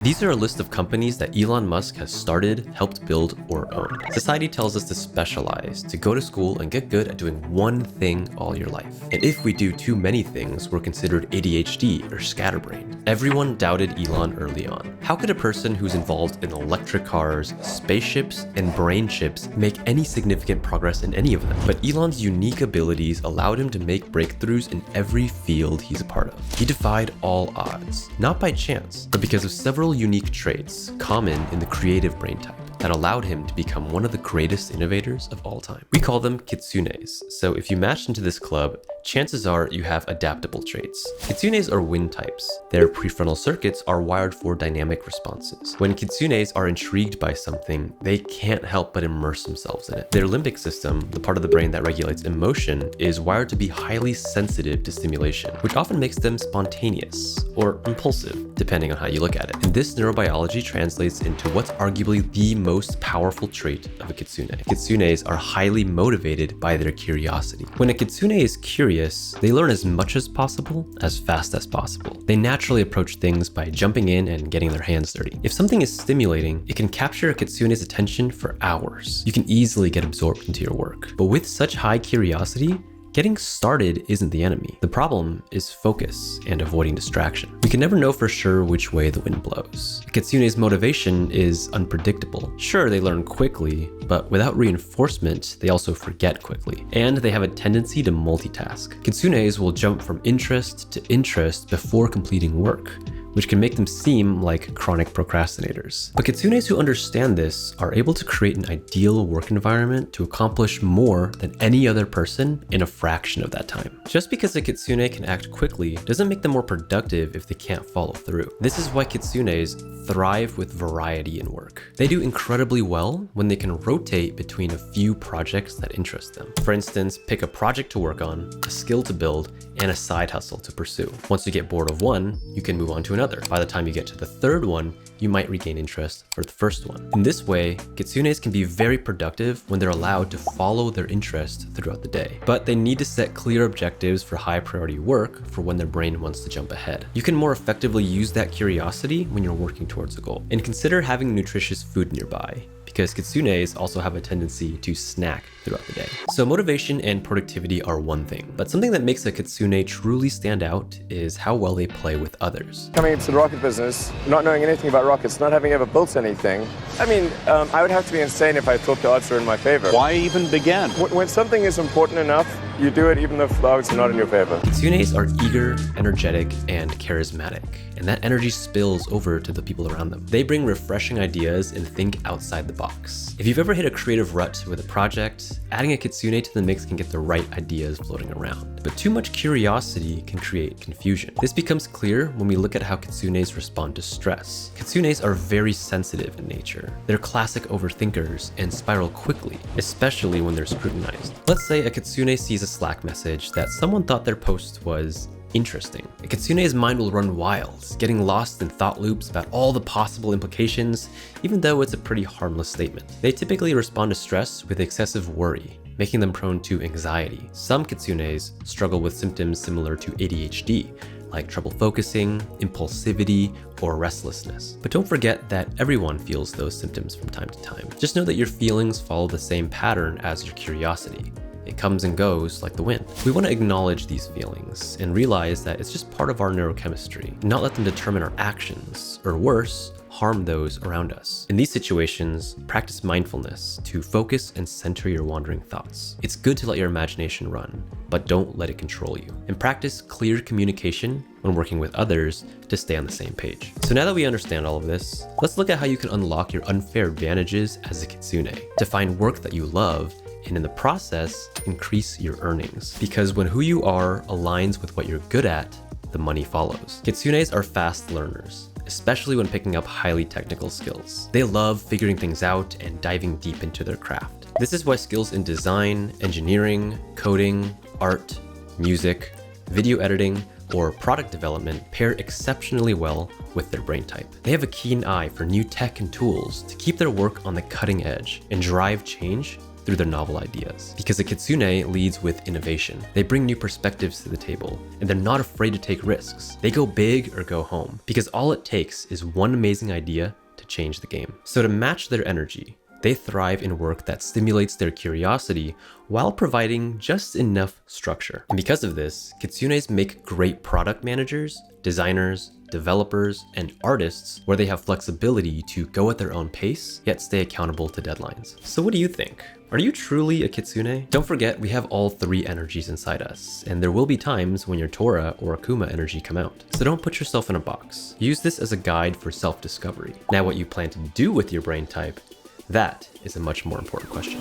These are a list of companies that Elon Musk has started, helped build, or own. Society tells us to specialize, to go to school and get good at doing one thing all your life. And if we do too many things, we're considered ADHD or scatterbrained. Everyone doubted Elon early on. How could a person who's involved in electric cars, spaceships, and brain chips make any significant progress in any of them? But Elon's unique abilities allowed him to make breakthroughs in every field he's a part of. He defied all odds, not by chance, but because of several unique traits common in the creative brain type that allowed him to become one of the greatest innovators of all time. We call them kitsunes, so if you match into this club, chances are you have adaptable traits. Kitsunes are wind types. Their prefrontal circuits are wired for dynamic responses. When kitsunes are intrigued by something, they can't help but immerse themselves in it. Their limbic system, the part of the brain that regulates emotion, is wired to be highly sensitive to stimulation, which often makes them spontaneous or impulsive, depending on how you look at it. And this neurobiology translates into what's arguably the most powerful trait of a kitsune. Kitsunes are highly motivated by their curiosity. When a kitsune is curious, they learn as much as possible, as fast as possible. They naturally approach things by jumping in and getting their hands dirty. If something is stimulating, it can capture a kitsune's attention for hours. You can easily get absorbed into your work. But with such high curiosity, getting started isn't the enemy. The problem is focus and avoiding distraction. We can never know for sure which way the wind blows. A kitsune's motivation is unpredictable. Sure, they learn quickly, but without reinforcement, they also forget quickly. And they have a tendency to multitask. Kitsunes will jump from interest to interest before completing work, which can make them seem like chronic procrastinators. But kitsunes who understand this are able to create an ideal work environment to accomplish more than any other person in a fraction of that time. Just because a kitsune can act quickly doesn't make them more productive if they can't follow through. This is why kitsunes thrive with variety in work. They do incredibly well when they can rotate between a few projects that interest them. For instance, pick a project to work on, a skill to build, and a side hustle to pursue. Once you get bored of one, you can move on to another. By the time you get to the third one, you might regain interest for the first one. In this way, kitsunes can be very productive when they're allowed to follow their interest throughout the day. But they need to set clear objectives for high priority work for when their brain wants to jump ahead. You can more effectively use that curiosity when you're working towards a goal. And consider having nutritious food nearby, because kitsunes also have a tendency to snack throughout the day. So motivation and productivity are one thing, but something that makes a kitsune truly stand out is how well they play with others. Coming into the rocket business, not knowing anything about rockets, not having ever built anything, I would have to be insane if I thought the odds were in my favor. Why even begin? When something is important enough, you do it even though the odds are not in your favor. Kitsunes are eager, energetic, and charismatic, and that energy spills over to the people around them. They bring refreshing ideas and think outside the box. If you've ever hit a creative rut with a project, adding a kitsune to the mix can get the right ideas floating around. But too much curiosity can create confusion. This becomes clear when we look at how kitsunes respond to stress. Kitsunes are very sensitive in nature. They're classic overthinkers and spiral quickly, especially when they're scrutinized. Let's say a kitsune sees a Slack message that someone thought their post was interesting. A kitsune's mind will run wild, getting lost in thought loops about all the possible implications, even though it's a pretty harmless statement. They typically respond to stress with excessive worry, making them prone to anxiety. Some kitsunes struggle with symptoms similar to ADHD, like trouble focusing, impulsivity, or restlessness. But don't forget that everyone feels those symptoms from time to time. Just know that your feelings follow the same pattern as your curiosity. It comes and goes like the wind. We want to acknowledge these feelings and realize that it's just part of our neurochemistry, not let them determine our actions, or worse, harm those around us. In these situations, practice mindfulness to focus and center your wandering thoughts. It's good to let your imagination run, but don't let it control you. And practice clear communication when working with others to stay on the same page. So now that we understand all of this, let's look at how you can unlock your unfair advantages as a kitsune to find work that you love, and in the process, increase your earnings. Because when who you are aligns with what you're good at, the money follows. Kitsunes are fast learners, especially when picking up highly technical skills. They love figuring things out and diving deep into their craft. This is why skills in design, engineering, coding, art, music, video editing, or product development pair exceptionally well with their brain type. They have a keen eye for new tech and tools to keep their work on the cutting edge and drive change through through their novel ideas. Because a Kitsune leads with innovation. They bring new perspectives to the table, and they're not afraid to take risks. They go big or go home, because all it takes is one amazing idea to change the game. So to match their energy, they thrive in work that stimulates their curiosity while providing just enough structure. And because of this, Kitsunes make great product managers, designers, developers, and artists where they have flexibility to go at their own pace, yet stay accountable to deadlines. So what do you think? Are you truly a Kitsune? Don't forget, we have all three energies inside us, and there will be times when your Tora or Akuma energy come out. So don't put yourself in a box. Use this as a guide for self-discovery. Now, what you plan to do with your brain type, that is a much more important question.